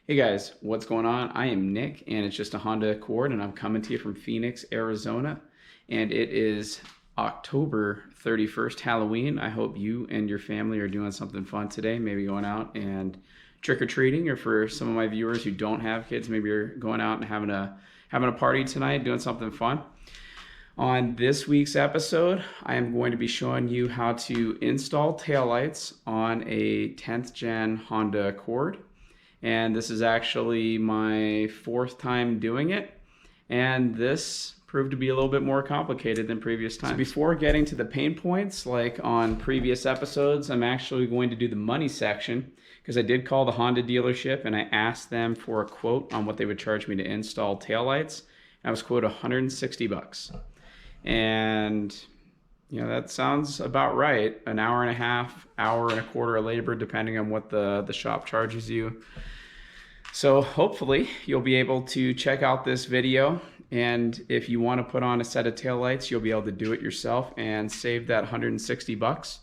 Hey guys, what's going on? I am Nick and it's just a Honda Accord and I'm coming to you from Phoenix, Arizona. And it is October 31st, Halloween. I hope you and your family are doing something fun today, maybe going out and trick-or-treating, or for some of my viewers who don't have kids, maybe you're going out and having a party tonight, doing something fun. On this week's episode, I am going to be showing you how to install taillights on a 10th gen Honda Accord. And this is actually my fourth time doing it. And this proved to be a little bit more complicated than previous times. So before getting to the pain points, like on previous episodes, I'm actually going to do the money section because I did call the Honda dealership and I asked them for a quote on what they would charge me to install taillights. I was quoted $160. And you know, that sounds about right. An hour and a half, hour and a quarter of labor, depending on what the shop charges you. So hopefully you'll be able to check out this video, and if you want to put on a set of taillights, you'll be able to do it yourself and save that $160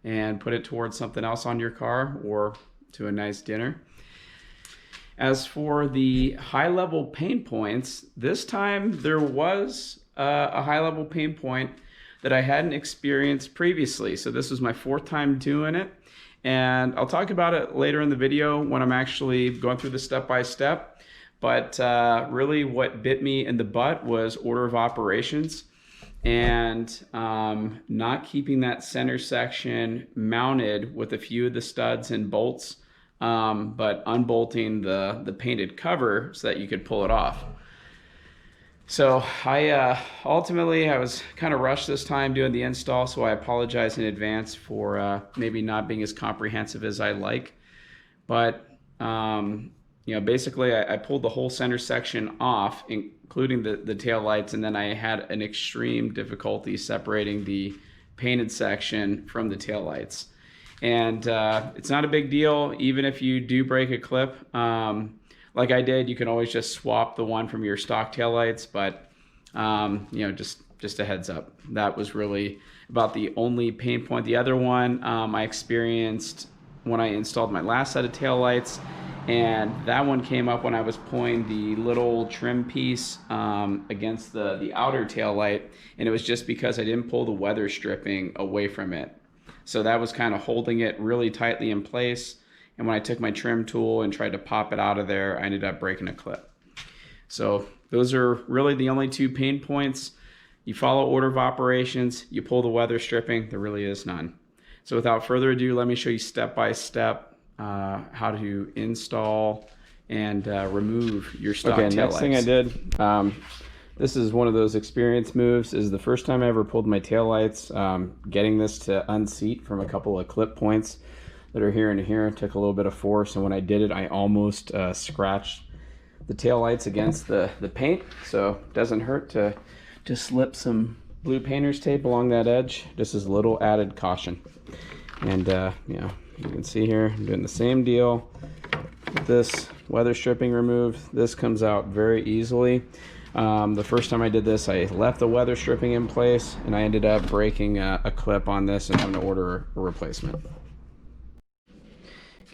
and put it towards something else on your car or to a nice dinner. As for the high-level pain points, this time there was a high-level pain point that I hadn't experienced previously. So this was my fourth time doing it. And I'll talk about it later in the video when I'm actually going through the step-by-step. But really what bit me in the butt was order of operations and not keeping that center section mounted with a few of the studs and bolts, but unbolting the painted cover so that you could pull it off. So I ultimately was kind of rushed this time doing the install, so I apologize in advance for maybe not being as comprehensive as I like. But you know, basically I pulled the whole center section off, including the tail lights, and then I had an extreme difficulty separating the painted section from the tail lights. And it's not a big deal, even if you do break a clip. Like I did, you can always just swap the one from your stock taillights, but you know, just a heads up. That was really about the only pain point. The other one I experienced when I installed my last set of taillights, and that one came up when I was pulling the little trim piece against the outer taillight, and it was just because I didn't pull the weather stripping away from it. So that was kind of holding it really tightly in place. And when I took my trim tool and tried to pop it out of there, I ended up breaking a clip. So those are really the only two pain points. You follow order of operations, you pull the weather stripping, there really is none. So without further ado, let me show you step by step how to install and remove your stock taillights. Okay, next thing I did, this is one of those experience moves. This is the first time I ever pulled my taillights. Getting this to unseat from a couple of clip points that are here and here took a little bit of force, and when I did it, I almost scratched the taillights against the paint. So it doesn't hurt to slip some blue painter's tape along that edge, just as a little added caution. And you know, you can see here I'm doing the same deal with this weather stripping removed. This comes out very easily. The first time I did this, I left the weather stripping in place, and I ended up breaking a clip on this and having to order a replacement.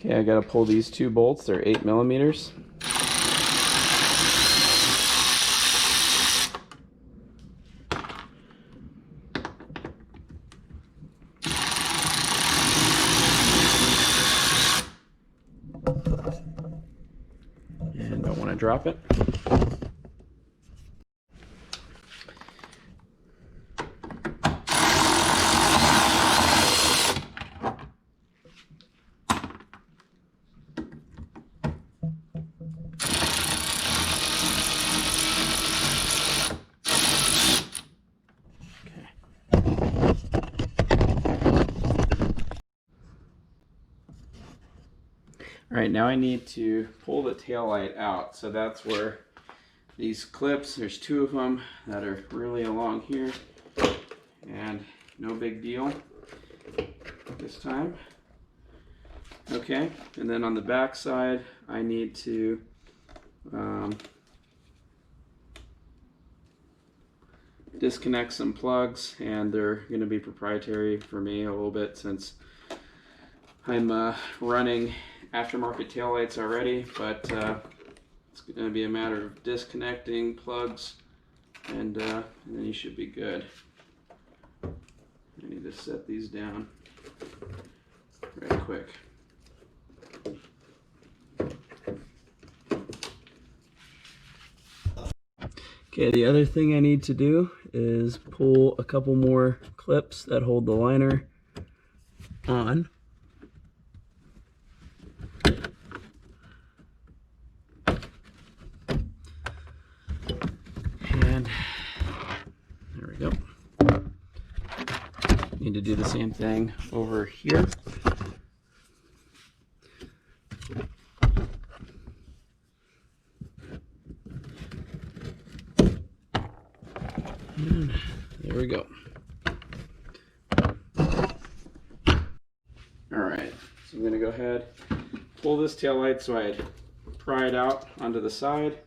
Okay, I gotta pull these two bolts. They're 8mm. And don't want to drop it. All right, now I need to pull the tail light out. So that's where these clips, there's two of them that are really along here, and no big deal this time. Okay, and then on the back side, I need to disconnect some plugs, and they're going to be proprietary for me a little bit since I'm running aftermarket taillights already, but it's going to be a matter of disconnecting plugs, and then you should be good. I need to set these down right quick. Okay, the other thing I need to do is pull a couple more clips that hold the liner on. And there we go. Need to do the same thing over here. And there we go. Alright, so I'm going to go ahead, pull this taillight so I pry it out onto the side.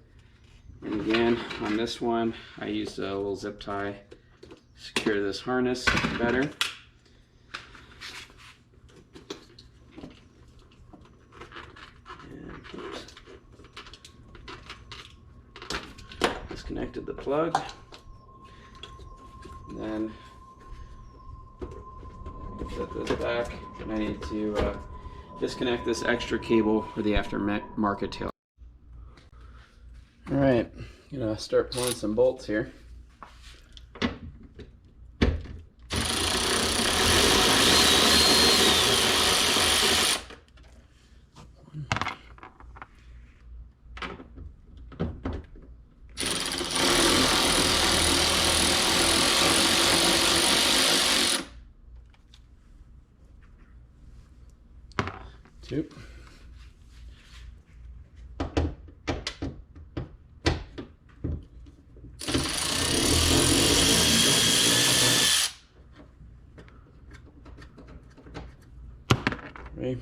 And again, on this one, I used a little zip tie to secure this harness better. And oops. Disconnected the plug. And then set this back, and I need to disconnect this extra cable for the aftermarket tail. All right, I'm gonna start pulling some bolts here. Two. Three.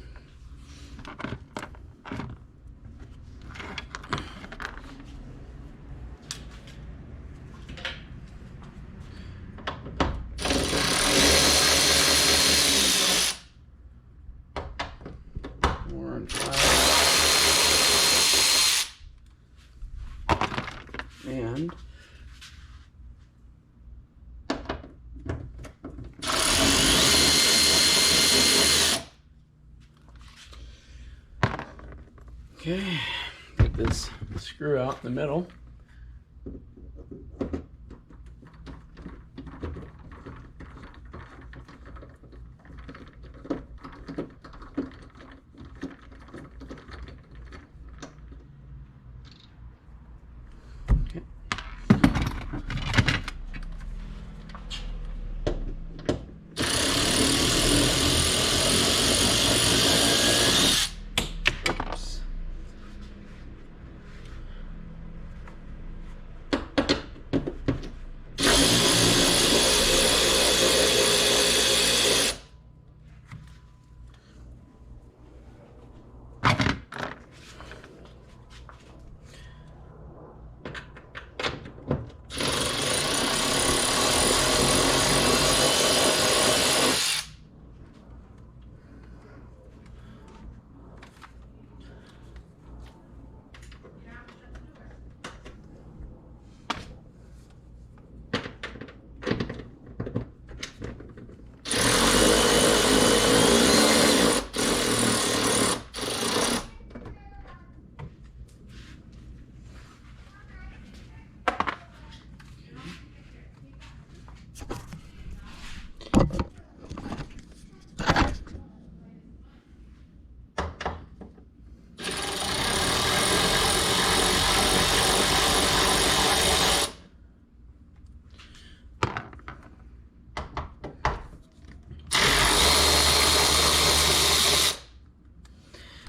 And okay, get this screw out in the middle.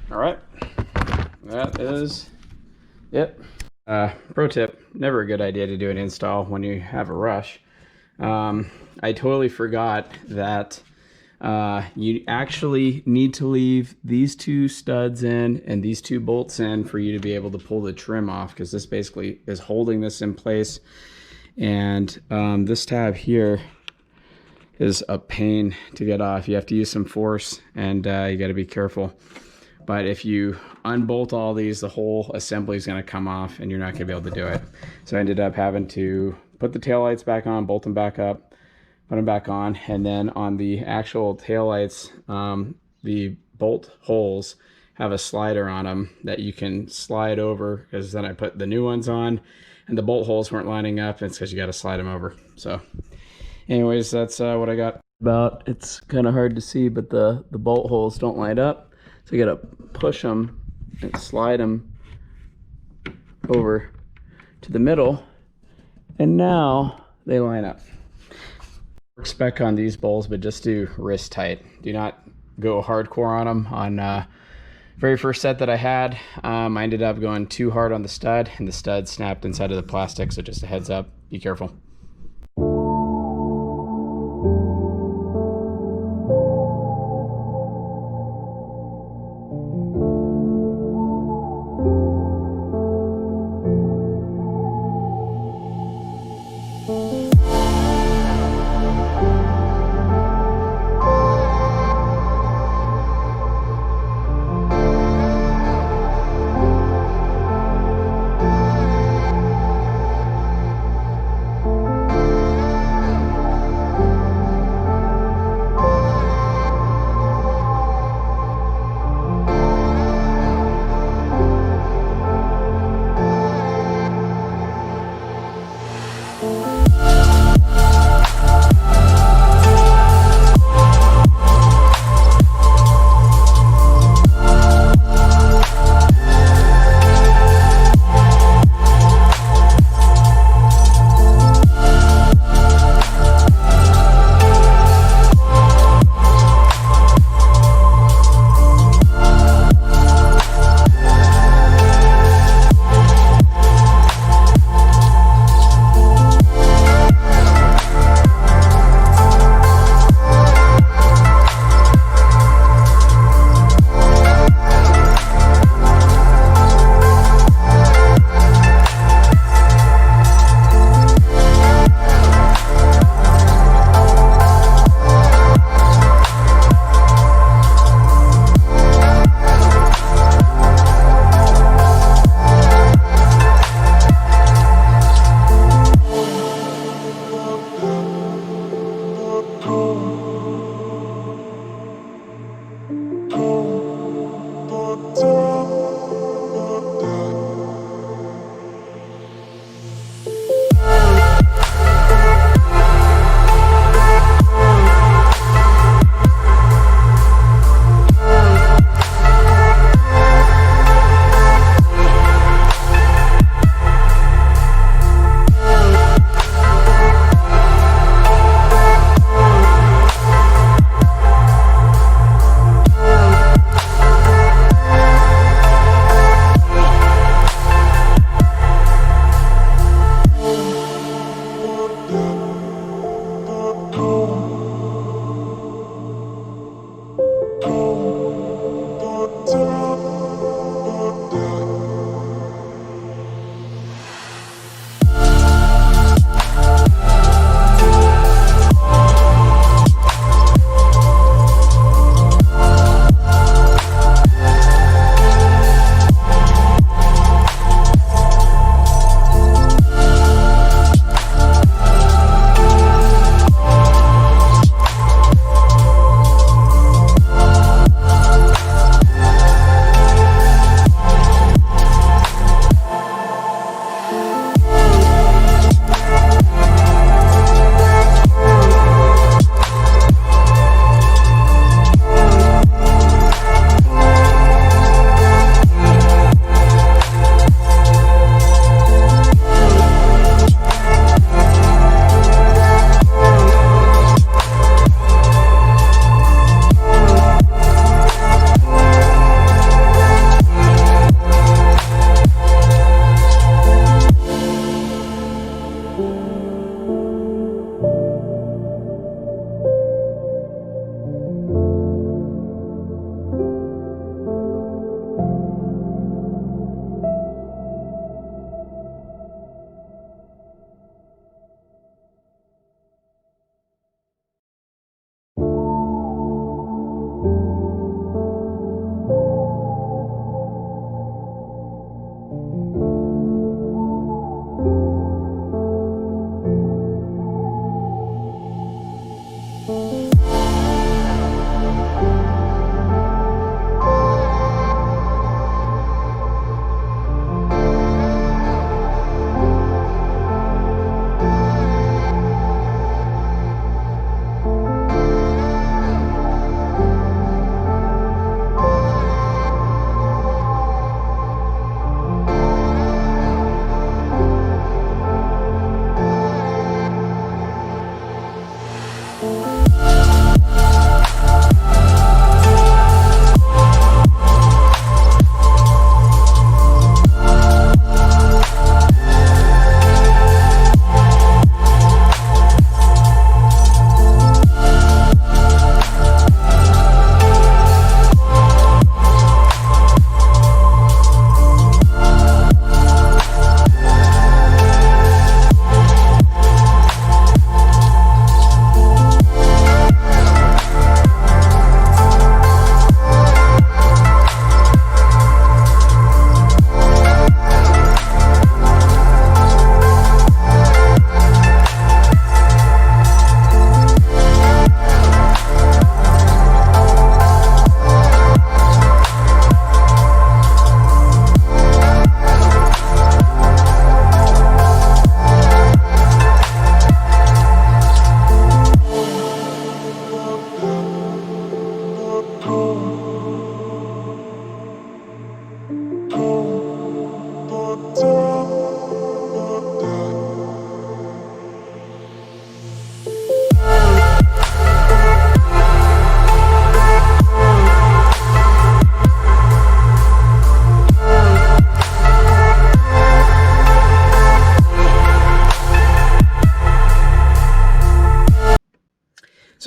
All right, that is it. Pro tip, never a good idea to do an install when you have a rush. I totally forgot that you actually need to leave these two studs in and these two bolts in for you to be able to pull the trim off, because this basically is holding this in place. And this tab here is a pain to get off. You have to use some force, and you got to be careful. But if you unbolt all these, the whole assembly is going to come off and you're not going to be able to do it. So I ended up having to put the taillights back on, bolt them back up, put them back on, and then on the actual taillights, the bolt holes have a slider on them that you can slide over, because then I put the new ones on and the bolt holes weren't lining up, and it's because you got to slide them over. So anyways, that's what I got about. It's kind of hard to see, but the bolt holes don't line up. So you gotta push them and slide them over to the middle, and now they line up. Spec on these bowls, but just do wrist tight. Do not go hardcore on them. On very first set that I had, I ended up going too hard on the stud, and the stud snapped inside of the plastic. So just a heads up, be careful.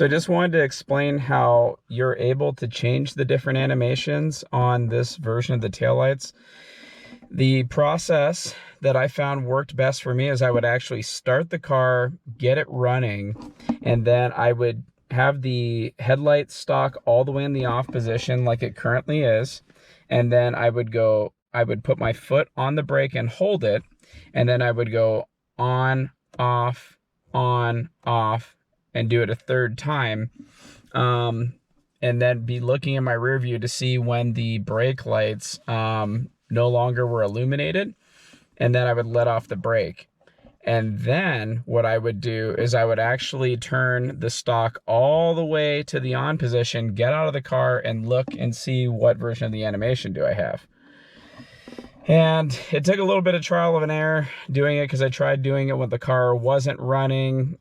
So I just wanted to explain how you're able to change the different animations on this version of the taillights. The process that I found worked best for me is I would actually start the car, get it running, and then I would have the headlight stock all the way in the off position like it currently is. And then I would put my foot on the brake and hold it. And then I would go on, off, and do it a third time. And then be looking in my rear view to see when the brake lights no longer were illuminated. And then I would let off the brake. And then what I would do is I would actually turn the stock all the way to the on position, get out of the car, and look and see what version of the animation do I have. And it took a little bit of trial and error doing it, because I tried doing it when the car wasn't running,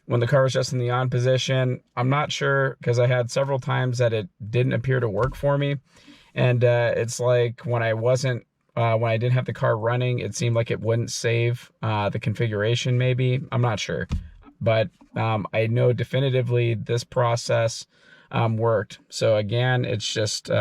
when the car was just in the on position. I'm not sure, because I had several times that it didn't appear to work for me. And it's like when I didn't have the car running, it seemed like it wouldn't save the configuration maybe. I'm not sure. But I know definitively this process worked. So again, it's just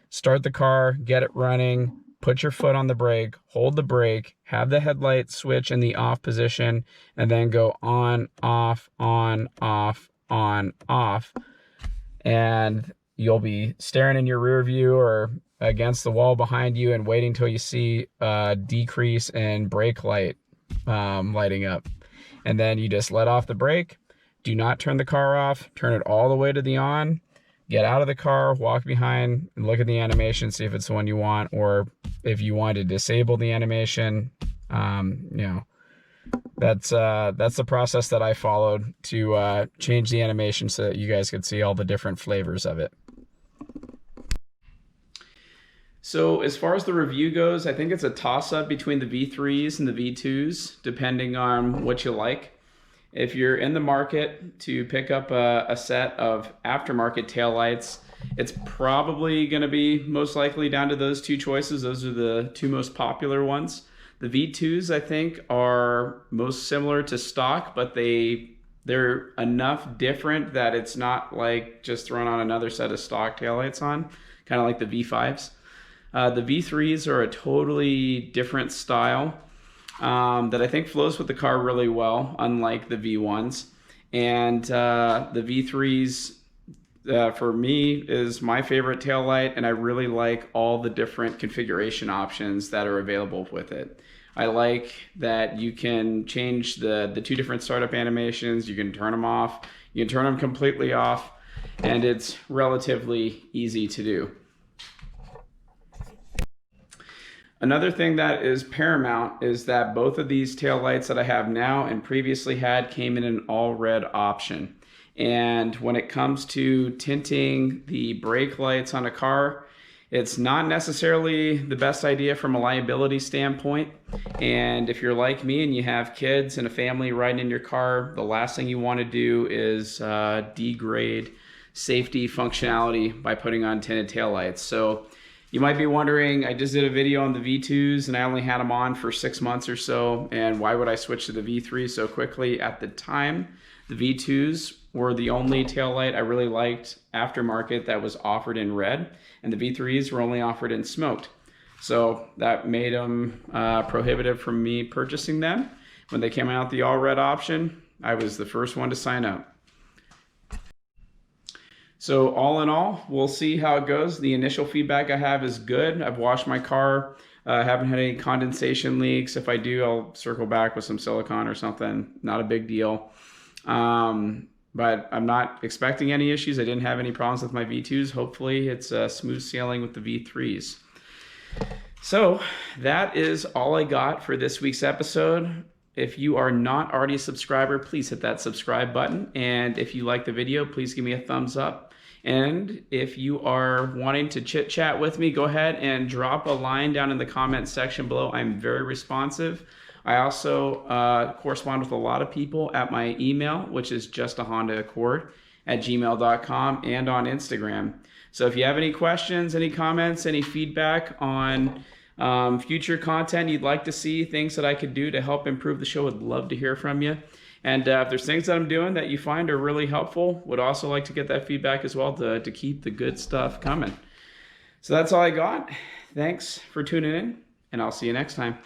start the car, get it running, put your foot on the brake, hold the brake, have the headlight switch in the off position, and then go on, off, on, off, on, off. And you'll be staring in your rear view or against the wall behind you and waiting till you see a decrease in brake light lighting up. And then you just let off the brake. Do not turn the car off. Turn it all the way to the on. Get out of the car, walk behind, and look at the animation, see if it's the one you want, or if you want to disable the animation. That's the process that I followed to change the animation so that you guys could see all the different flavors of it. So as far as the review goes, I think it's a toss-up between the V3s and the V2s, depending on what you like. If you're in the market to pick up a set of aftermarket taillights, it's probably going to be most likely down to those two choices. Those are the two most popular ones. The V2s, I think, are most similar to stock, but they're enough different that it's not like just throwing on another set of stock taillights on, kind of like the V5s. The V3s are a totally different style that I think flows with the car really well, unlike the V1s. And the V3s, for me, is my favorite taillight, and I really like all the different configuration options that are available with it. I like that you can change the two different startup animations. You can turn them off, you can turn them completely off, and it's relatively easy to do. Another thing that is paramount is that both of these taillights that I have now and previously had came in an all red option. And when it comes to tinting the brake lights on a car, it's not necessarily the best idea from a liability standpoint. And if you're like me and you have kids and a family riding in your car, the last thing you want to do is degrade safety functionality by putting on tinted taillights. So you might be wondering, I just did a video on the V2s and I only had them on for 6 months or so, and why would I switch to the V3 so quickly? At the time, the V2s were the only taillight I really liked aftermarket that was offered in red, and the V3s were only offered in smoked. So that made them prohibitive from me purchasing them. When they came out the all red option, I was the first one to sign up. So all in all, we'll see how it goes. The initial feedback I have is good. I've washed my car. I haven't had any condensation leaks. If I do, I'll circle back with some silicone or something. Not a big deal. But I'm not expecting any issues. I didn't have any problems with my V2s. Hopefully it's smooth sailing with the V3s. So that is all I got for this week's episode. If you are not already a subscriber, please hit that subscribe button. And if you like the video, please give me a thumbs up. And if you are wanting to chit chat with me, go ahead and drop a line down in the comment section below. I'm very responsive. I also correspond with a lot of people at my email, which is justahondaaccord@gmail.com, and on Instagram. So if you have any questions, any comments, any feedback on future content you'd like to see, things that I could do to help improve the show, would love to hear from you. And if there's things that I'm doing that you find are really helpful, would also like to get that feedback as well to keep the good stuff coming. So that's all I got. Thanks for tuning in, and I'll see you next time.